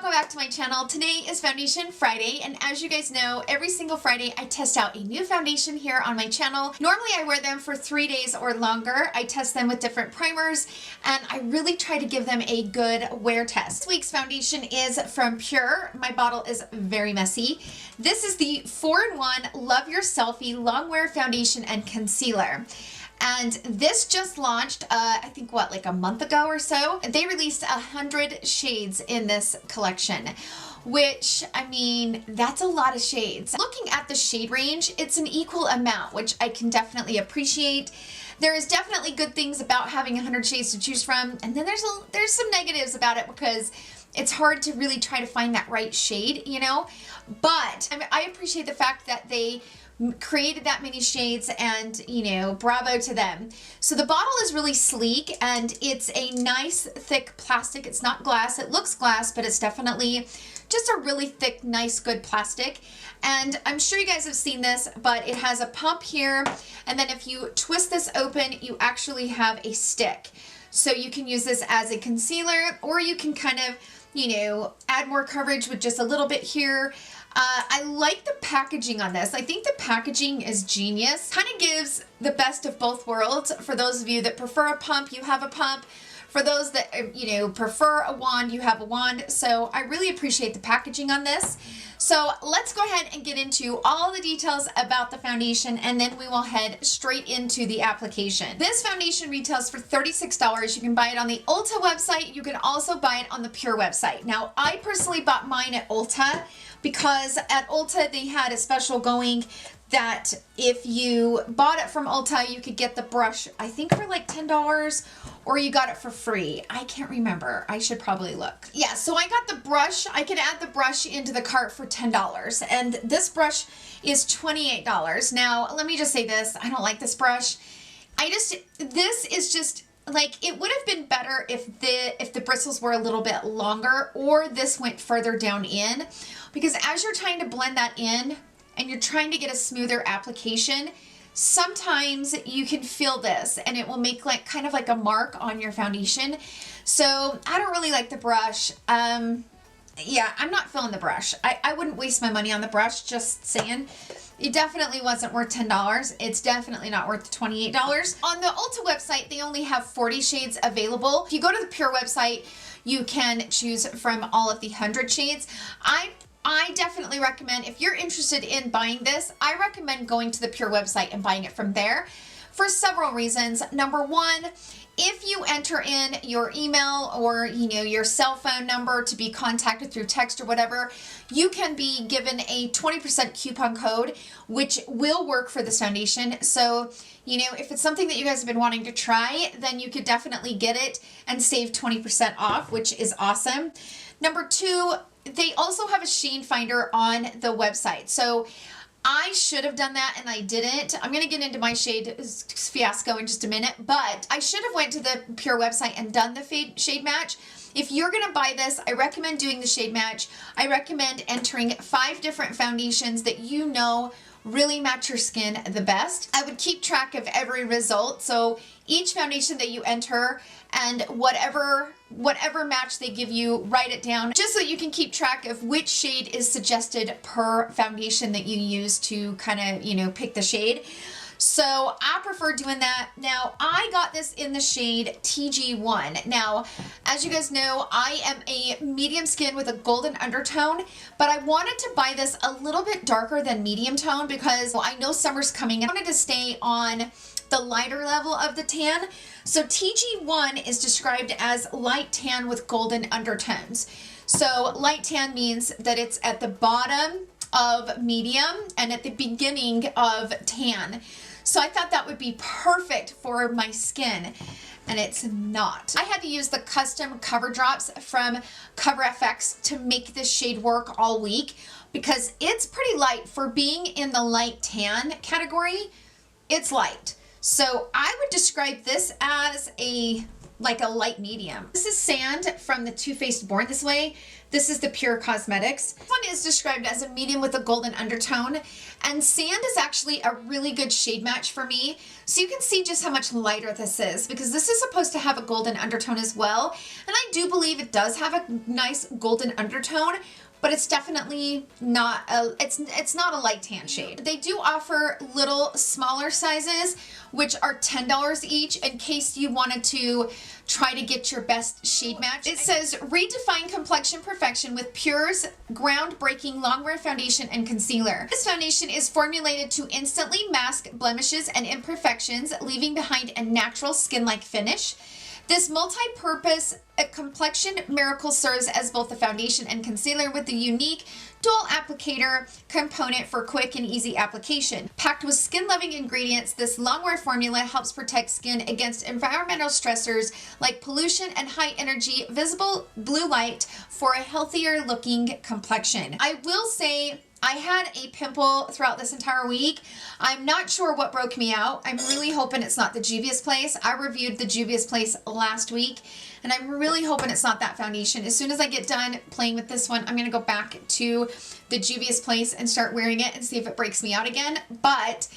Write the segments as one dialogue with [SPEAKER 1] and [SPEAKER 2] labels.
[SPEAKER 1] welcome back to my channel. Today is Foundation Friday, and as you guys know, every single Friday I test out a new foundation here on my channel. Normally I wear them for 3 days or longer. I test them with different primers, and I really try to give them a good wear test. This week's foundation is from Pur. My bottle is very messy. This is the 4-in-1 Love Your Selfie Longwear Foundation and Concealer. And this just launched, I think what, like a month ago or so. They released 100 shades in this collection, which, I mean, that's a lot of shades. Looking at the shade range, it's an equal amount, which I can definitely appreciate. There is definitely good things about having 100 shades to choose from, and then there's some negatives about it because it's hard to really try to find that right shade, you know? But I appreciate the fact that they created that many shades, and you know, bravo to them. So the bottle is really sleek, and it's a nice thick plastic. It's not glass. It looks glass, but it's definitely just a really thick, nice, good plastic. And I'm sure you guys have seen this, but it has a pump here, and then if you twist this open, you actually have a stick. So you can use this as a concealer, or you can kind of, you know, add more coverage with just a little bit here. I like the packaging on this. I think the packaging is genius. Kind of gives the best of both worlds. For those of you that prefer a pump, you have a pump. For those that, you know, prefer a wand, you have a wand. So I really appreciate the packaging on this. So let's go ahead and get into all the details about the foundation, and then we will head straight into the application. This foundation retails for $36. You can buy it on the Ulta website. You can also buy it on the Pur website. Now, I personally bought mine at Ulta because at Ulta they had a special going that if you bought it from Ulta, you could get the brush, I think for like $10, or you got it for free. I can't remember. I should probably look. Yeah, so I got the brush. I could add the brush into the cart for $10, and this brush is $28. Now, let me just say this. I don't like this brush. This is just, like, it would have been better if the bristles were a little bit longer, or this went further down in, because as you're trying to blend that in and you're trying to get a smoother application, sometimes you can feel this and it will make like kind of like a mark on your foundation. So I don't really like the brush. Yeah, I'm not feeling the brush. I wouldn't waste my money on the brush, just saying. It definitely wasn't worth $10. It's definitely not worth $28. On the Ulta website, they only have 40 shades available. If you go to the Pur website, you can choose from all of the 100 shades. I definitely recommend, if you're interested in buying this, I recommend going to the Pur website and buying it from there for several reasons. Number one, if you enter in your email or, you know, your cell phone number to be contacted through text or whatever, you can be given a 20% coupon code, which will work for this foundation. So, you know, if it's something that you guys have been wanting to try, then you could definitely get it and save 20% off, which is awesome. Number two, they also have a shade finder on the website. So I should have done that and I didn't. I'm going to get into my shade fiasco in just a minute, but I should have went to the Pur website and done the shade match. If you're going to buy this, I recommend doing the shade match. I recommend entering 5 different foundations that you know really match your skin the best. I would keep track of every result. So each foundation that you enter and whatever match they give you, write it down just so you can keep track of which shade is suggested per foundation that you use to kind of, you know, pick the shade. So I prefer doing that. Now, I got this in the shade TG1. Now, as you guys know, I am a medium skin with a golden undertone, but I wanted to buy this a little bit darker than medium tone because I know summer's coming and I wanted to stay on the lighter level of the tan. So TG1 is described as light tan with golden undertones. So light tan means that it's at the bottom of medium and at the beginning of tan. So I thought that would be perfect for my skin, and it's not. I had to use the custom cover drops from Cover FX to make this shade work all week because it's pretty light for being in the light tan category. It's light. So I would describe this as like a light medium. This is Sand from the Too Faced Born This Way. This is the Pur Cosmetics. This one is described as a medium with a golden undertone, and Sand is actually a really good shade match for me. So you can see just how much lighter this is, because this is supposed to have a golden undertone as well. And I do believe it does have a nice golden undertone, but it's definitely not it's not a light tan shade. They do offer little smaller sizes, which are $10 each, in case you wanted to try to get your best shade match. It says, redefine complexion perfection with Pur's groundbreaking Longwear Foundation and Concealer. This foundation is formulated to instantly mask blemishes and imperfections, leaving behind a natural skin-like finish. This multi-purpose complexion miracle serves as both a foundation and concealer with the unique dual applicator component for quick and easy application. Packed with skin-loving ingredients, this Longwear formula helps protect skin against environmental stressors like pollution and high-energy visible blue light for a healthier looking complexion. I will say, I had a pimple throughout this entire week. I'm not sure what broke me out. I'm really hoping it's not the Juvia's Place. I reviewed the Juvia's Place last week, and I'm really hoping it's not that foundation. As soon as I get done playing with this one, I'm going to go back to the Juvia's Place and start wearing it and see if it breaks me out again. But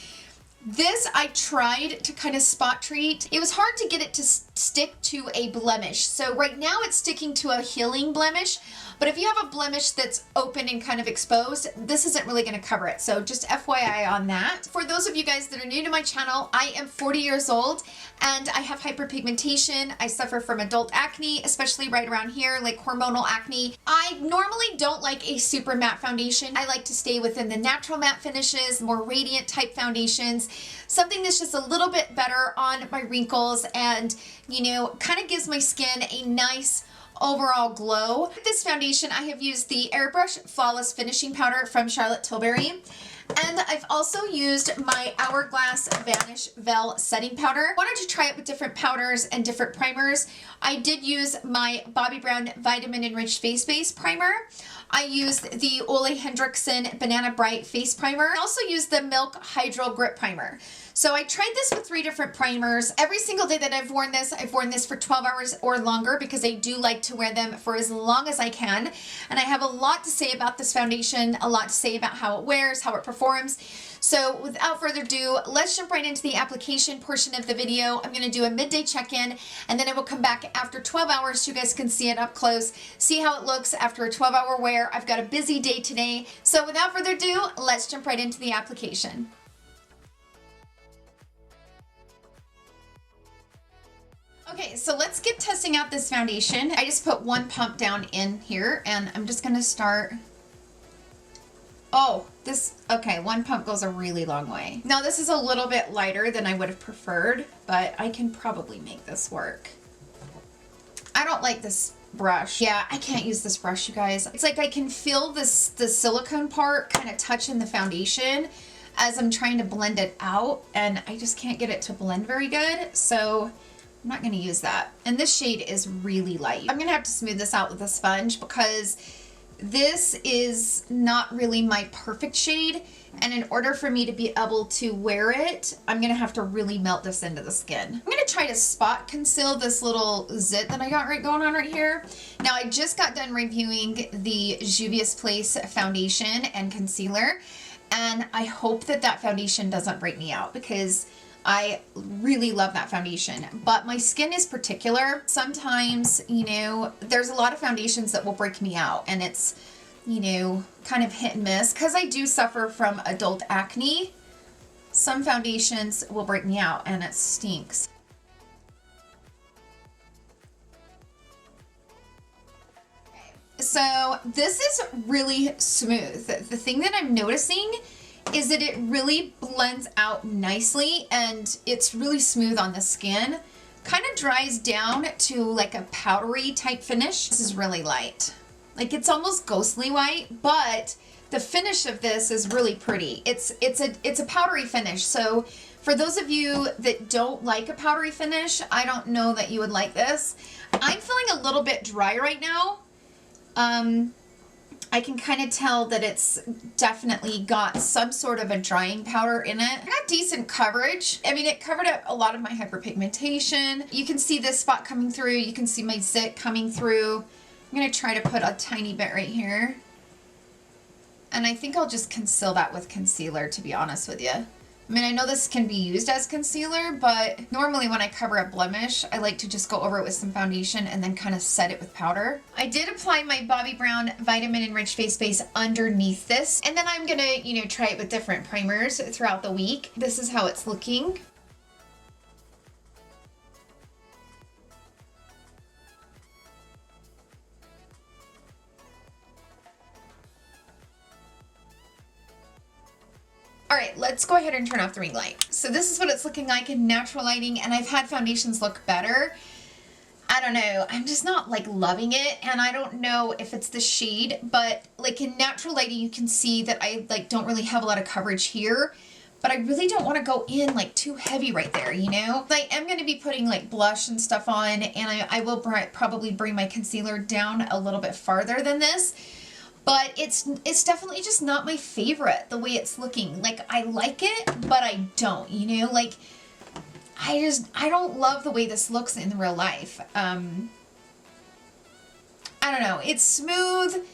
[SPEAKER 1] this I tried to kind of spot treat. It was hard to get it to stick to a blemish. So right now it's sticking to a healing blemish, but if you have a blemish that's open and kind of exposed, this isn't really going to cover it. So just FYI on that. For those of you guys that are new to my channel, I am 40 years old and I have hyperpigmentation. I suffer from adult acne, especially right around here, like hormonal acne. I normally don't like a super matte foundation. I like to stay within the natural matte finishes, more radiant type foundations, something that's just a little bit better on my wrinkles and, you know, kind of gives my skin a nice overall glow. With this foundation, I have used the Airbrush Flawless Finishing Powder from Charlotte Tilbury. And I've also used my Hourglass Vanish Vel Setting Powder. I wanted to try it with different powders and different primers. I did use my Bobbi Brown Vitamin Enriched Face Base Primer. I used the Ole Hendrickson Banana Bright Face Primer. I also used the Milk Hydro Grip Primer. So I tried this with 3 different primers. Every single day that I've worn this for 12 hours or longer, because I do like to wear them for as long as I can. And I have a lot to say about this foundation, a lot to say about how it wears, how it performs. So without further ado, let's jump right into the application portion of the video. I'm going to do a midday check-in, and then I will come back after 12 hours so you guys can see it up close, see how it looks after a 12-hour wear. I've got a busy day today. So without further ado, let's jump right into the application. Okay, so let's get testing out this foundation. I just put 1 pump down in here, and I'm just going to start. Oh, okay, 1 pump goes a really long way. Now this is a little bit lighter than I would have preferred, but I can probably make this work. I don't like this brush. Yeah, I can't use this brush, you guys. It's like I can feel the silicone part kind of touching the foundation as I'm trying to blend it out, and I just can't get it to blend very good, so I'm not going to use that. And this shade is really light. I'm going to have to smooth this out with a sponge because this is not really my perfect shade. And in order for me to be able to wear it, I'm going to have to really melt this into the skin. I'm going to try to spot conceal this little zit that I got going on right here. Now, I just got done reviewing the Juvia's Place foundation and concealer, and I hope that that foundation doesn't break me out because I really love that foundation, but my skin is particular. Sometimes, you know, there's a lot of foundations that will break me out, and it's, you know, kind of hit and miss. Because I do suffer from adult acne, some foundations will break me out, and it stinks. So this is really smooth. The thing that I'm noticing is that it really blends out nicely, and it's really smooth on the skin. Kind of dries down to like a powdery type finish. This is really light. Like it's almost ghostly white, but the finish of this is really pretty. It's a powdery finish. So for those of you that don't like a powdery finish, I don't know that you would like this. I'm feeling a little bit dry right now. I can kind of tell that it's definitely got some sort of a drying powder in it. It got decent coverage. I mean, it covered up a lot of my hyperpigmentation. You can see this spot coming through. You can see my zit coming through. I'm going to try to put a tiny bit right here. And I think I'll just conceal that with concealer, to be honest with you. I mean, I know this can be used as concealer, but normally when I cover a blemish, I like to just go over it with some foundation and then kind of set it with powder. I did apply my Bobbi Brown Vitamin Enriched Face Base underneath this, and then I'm gonna, you know, try it with different primers throughout the week. This is how it's looking. All right, let's go ahead and turn off the ring light. So this is what it's looking like in natural lighting, and I've had foundations look better. I don't know, I'm just not like loving it, and I don't know if it's the shade, but like in natural lighting you can see that I like don't really have a lot of coverage here, but I really don't want to go in like too heavy right there, you know? I am going to be putting like blush and stuff on, and I will probably bring my concealer down a little bit farther than this. But it's definitely just not my favorite, the way it's looking. Like, I like it, but I don't, you know? Like, I don't love the way this looks in real life. I don't know. It's smooth.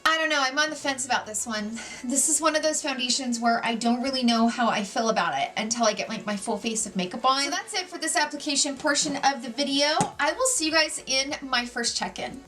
[SPEAKER 1] I don't know. I'm on the fence about this one. This is one of those foundations where I don't really know how I feel about it until I get like my full face of makeup on. So that's it for this application portion of the video. I will see you guys in my first check-in.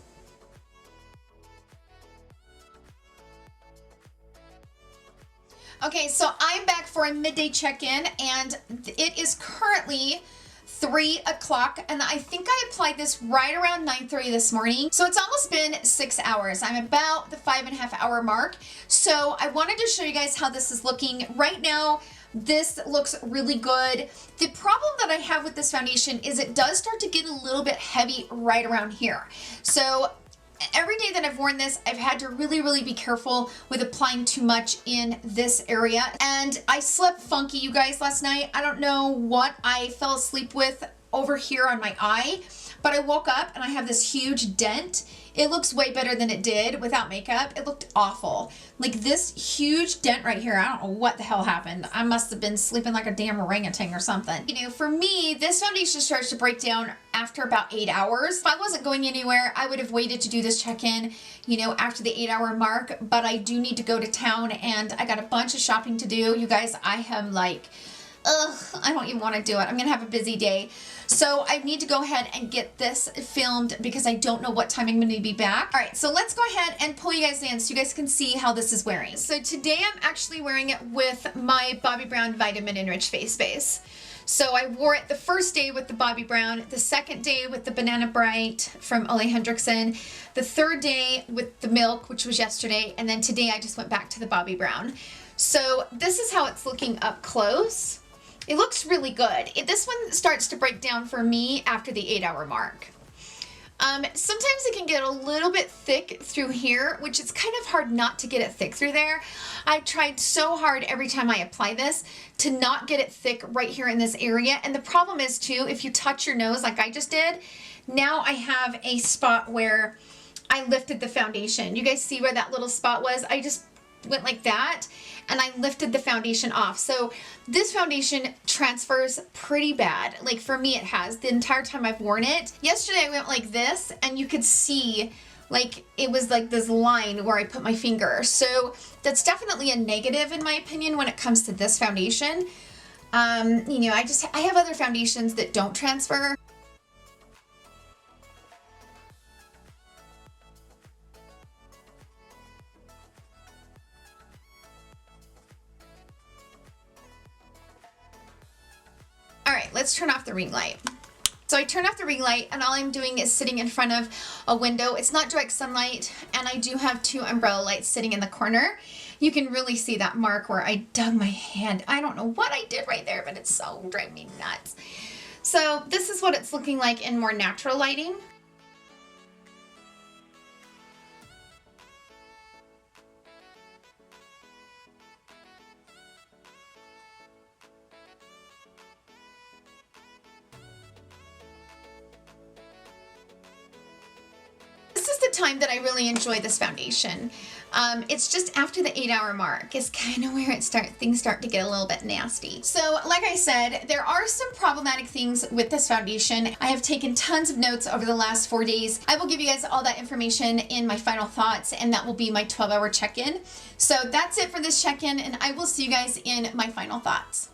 [SPEAKER 1] Okay, so I'm back for a midday check-in, and it is currently 3 o'clock, and I think I applied this right around 9:30 this morning. So it's almost been 6 hours. I'm about the 5.5 hour mark. So I wanted to show you guys how this is looking right now. This looks really good. The problem that I have with this foundation is it does start to get a little bit heavy right around here. So every day that I've worn this, I've had to really be careful with applying too much in this area. And I slept funky, you guys, last night. I don't know what I fell asleep with over here on my eye, but I woke up and I have this huge dent. It looks way better than it did without makeup. It looked awful. Like this huge dent right here, I don't know what the hell happened. I must have been sleeping like a damn orangutan or something. You know, for me, this foundation starts to break down after about 8 hours. If I wasn't going anywhere, I would have waited to do this check-in, you know, after the 8-hour mark, but I do need to go to town and I got a bunch of shopping to do. You guys, I am like, ugh, I don't even want to do it. I'm gonna have a busy day. So I need to go ahead and get this filmed because I don't know what time I'm going to be back. All right, so let's go ahead and pull you guys in so you guys can see how this is wearing. So today I'm actually wearing it with my Bobbi Brown Vitamin Enriched Face Base. So I wore it the first day with the Bobbi Brown, the second day with the Banana Bright from Ole Hendrickson, the third day with the Milk, which was yesterday, and then today I just went back to the Bobbi Brown. So this is how it's looking up close. It looks really good. This one starts to break down for me after the 8-hour mark. Sometimes it can get a little bit thick through here, which is kind of hard not to get it thick through there. I tried so hard every time I apply this to not get it thick right here in this area. And the problem is too, if you touch your nose like I just did, now I have a spot where I lifted the foundation. You guys see where that little spot was? I just went like that and I lifted the foundation off. So this foundation transfers pretty bad. Like for me, it has the entire time I've worn it. Yesterday I went like this and you could see like it was like this line where I put my finger. So that's definitely a negative in my opinion when it comes to this foundation. You know, I have other foundations that don't transfer. All right, let's turn off the ring light. So I turned off the ring light and all I'm doing is sitting in front of a window. It's not direct sunlight and I do have 2 umbrella lights sitting in the corner. You can really see that mark where I dug my hand. I don't know what I did right there, but it's so driving me nuts. So this is what it's looking like in more natural lighting. time that I really enjoy this foundation. It's just after the 8-hour mark is kind of where things start to get a little bit nasty. So like I said, there are some problematic things with this foundation. I have taken tons of notes over the last 4 days. I will give you guys all that information in my final thoughts, and that will be my 12-hour check-in. So that's it for this check-in, and I will see you guys in my final thoughts.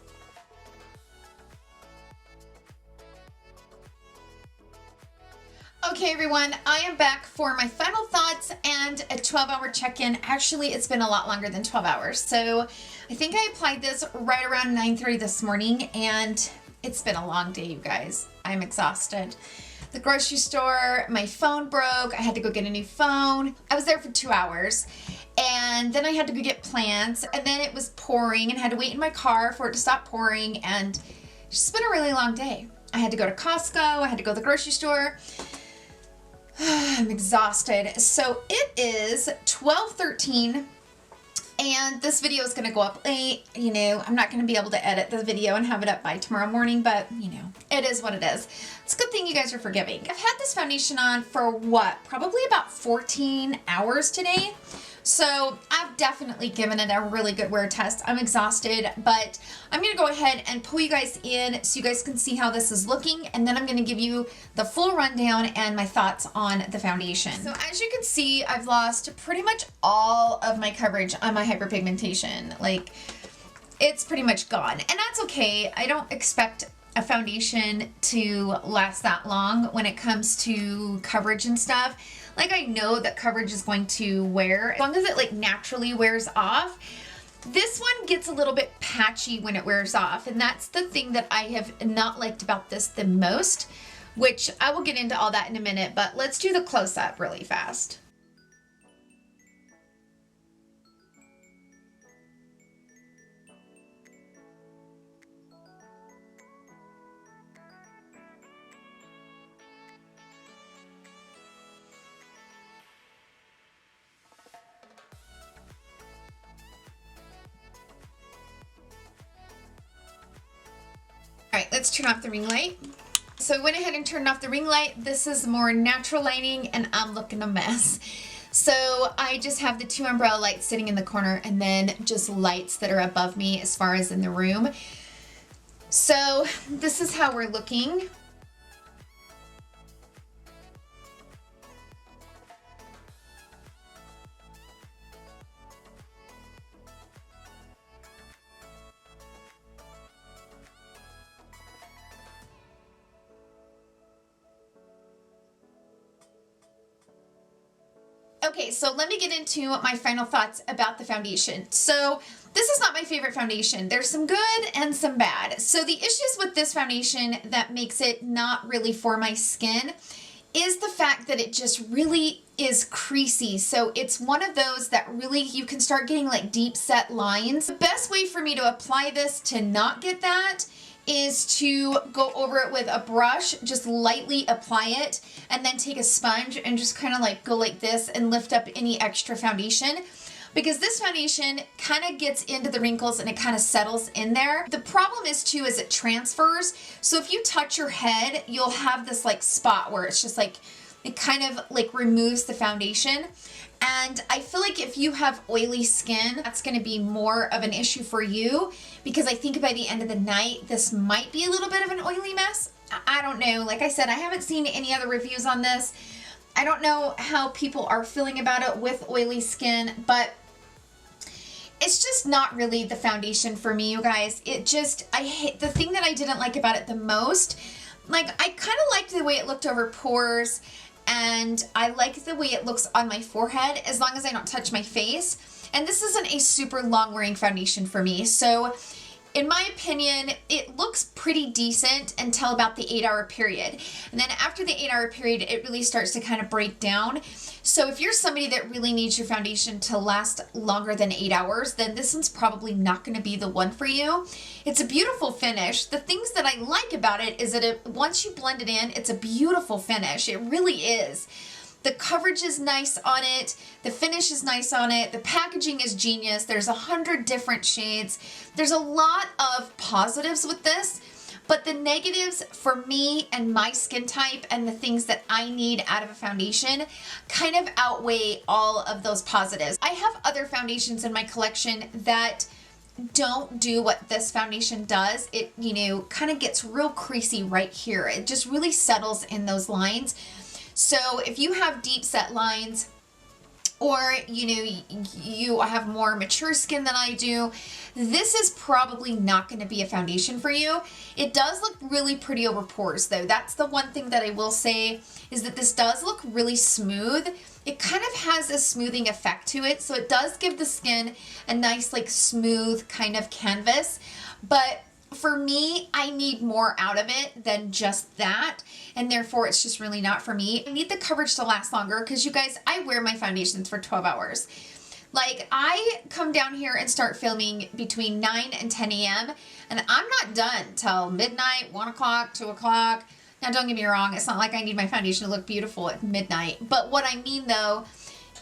[SPEAKER 1] Okay everyone, I am back for my final thoughts and a 12-hour check-in. Actually, it's been a lot longer than 12 hours. So I think I applied this right around 9:30 this morning, and it's been a long day, you guys. I'm exhausted. The grocery store, my phone broke. I had to go get a new phone. I was there for 2 hours, and then I had to go get plants, and then it was pouring and I had to wait in my car for it to stop pouring, and it's just been a really long day. I had to go to Costco. I had to go to the grocery store. I'm exhausted. So it is 12:13 and this video is going to go up late. You know, I'm not going to be able to edit the video and have it up by tomorrow morning, but you know, it is what it is. It's a good thing you guys are forgiving. I've had this foundation on for what? Probably about 14 hours today. So I've definitely given it a really good wear test. I'm exhausted, but I'm going to go ahead and pull you guys in so you guys can see how this is looking, and then I'm going to give you the full rundown and my thoughts on the foundation. So as you can see, I've lost pretty much all of my coverage on my hyperpigmentation. Like, it's pretty much gone, and that's okay. I don't expect a foundation to last that long when it comes to coverage and stuff. Like, I know that coverage is going to wear, as long as it like naturally wears off. This one gets a little bit patchy when it wears off, and that's the thing that I have not liked about this the most, which I will get into all that in a minute, but let's do the close-up really fast. All right, let's turn off the ring light. So I went ahead and turned off the ring light. This is more natural lighting, and I'm looking a mess. So I just have the 2 umbrella lights sitting in the corner, and then just lights that are above me as far as in the room. So this is how we're looking. Okay, so let me get into my final thoughts about the foundation. So this is not my favorite foundation. There's some good and some bad. So the issues with this foundation that makes it not really for my skin is the fact that it just really is creasy. So it's one of those that really, you can start getting like deep set lines. The best way for me to apply this to not get that is to go over it with a brush, just lightly apply it, and then take a sponge and just kind of like go like this and lift up any extra foundation, because this foundation kind of gets into the wrinkles and it kind of settles in there. The problem is too, is it transfers. So if you touch your head, you'll have this like spot where it's just like, it kind of like removes the foundation. And I feel like if you have oily skin, that's going to be more of an issue for you, because I think by the end of the night, this might be a little bit of an oily mess. I don't know. Like I said, I haven't seen any other reviews on this. I don't know how people are feeling about it with oily skin, but it's just not really the foundation for me, you guys. It just, I hate, the thing that I didn't like about it the most, like I kind of liked the way it looked over pores, and I like the way it looks on my forehead as long as I don't touch my face. And this isn't a super long wearing foundation for me. So in my opinion, it looks pretty decent until about the 8-hour period. And then after the 8-hour period, it really starts to kind of break down. So if you're somebody that really needs your foundation to last longer than 8 hours, then this one's probably not going to be the one for you. It's a beautiful finish. The things that I like about it is that once you blend it in, it's a beautiful finish. It really is. The coverage is nice on it. The finish is nice on it. The packaging is genius. There's 100 different shades. There's a lot of positives with this, But the negatives for me and my skin type and the things that I need out of a foundation kind of outweigh all of those positives. I have other foundations in my collection that don't do what this foundation does. It, you know, kind of gets real creasy right here. It just really settles in those lines. So if you have deep set lines, or, you know, you have more mature skin than I do, this is probably not going to be a foundation for you. It does look really pretty over pores though. That's the one thing that I will say, is that this does look really smooth. It kind of has a smoothing effect to it. So it does give the skin a nice, like, smooth kind of canvas. But for me, I need more out of it than just that, and therefore it's just really not for me. I need the coverage to last longer because, you guys, I wear my foundations for 12 hours. Like, I come down here and start filming between 9 and 10 a.m. and I'm not done till midnight, 1 o'clock, 2 o'clock. Now, don't get me wrong, it's not like I need my foundation to look beautiful at midnight. But what I mean, though,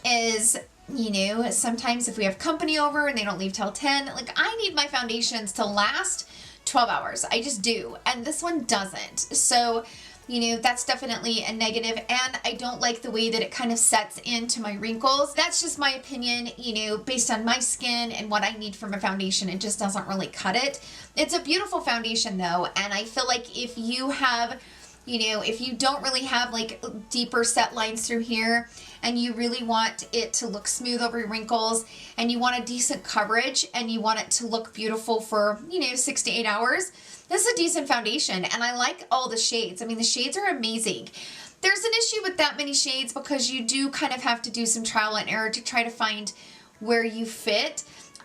[SPEAKER 1] is, you know, sometimes if we have company over and they don't leave till 10, like, I need my foundations to last 12 hours. I just do. And this one doesn't. So, you know, that's definitely a negative. And I don't like the way that it kind of sets into my wrinkles. That's just my opinion, you know, based on my skin and what I need from a foundation. It just doesn't really cut it. It's a beautiful foundation though. And I feel like if you have, you know, if you don't really have like deeper set lines through here and you really want it to look smooth over your wrinkles and you want a decent coverage and you want it to look beautiful for, you know, 6 to 8 hours, this is a decent foundation. And I like all the shades. I mean, the shades are amazing. There's an issue with that many shades because you do kind of have to do some trial and error to try to find where you fit.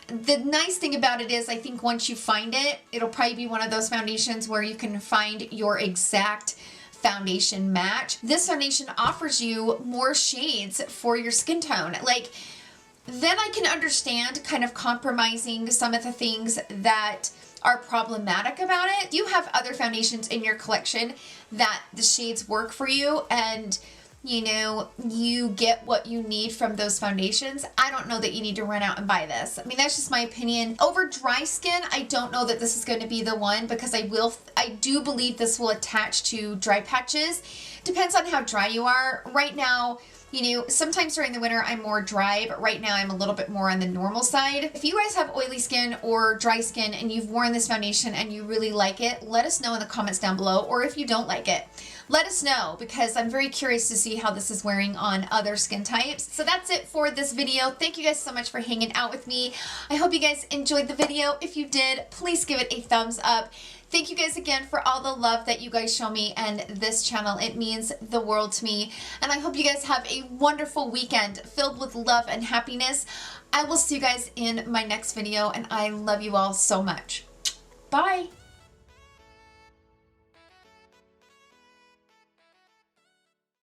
[SPEAKER 1] The nice thing about it is I think once you find it, it'll probably be one of those foundations where you can find your exact foundation match. This foundation offers you more shades for your skin tone. Like, then I can understand kind of compromising some of the things that are problematic about it. You have other foundations in your collection that the shades work for you and, you know, you get what you need from those foundations. I don't know that you need to run out and buy this. I mean, that's just my opinion. Over dry skin, I don't know that this is going to be the one because I do believe this will attach to dry patches. Depends on how dry you are. Right now, you know, sometimes during the winter I'm more dry, but right now I'm a little bit more on the normal side. If you guys have oily skin or dry skin and you've worn this foundation and you really like it, let us know in the comments down below. Or if you don't like it, let us know because I'm very curious to see how this is wearing on other skin types. So that's it for this video. Thank you guys so much for hanging out with me. I hope you guys enjoyed the video. If you did, please give it a thumbs up. Thank you guys again for all the love that you guys show me and this channel. It means the world to me. And I hope you guys have a wonderful weekend filled with love and happiness. I will see you guys in my next video and I love you all so much. Bye.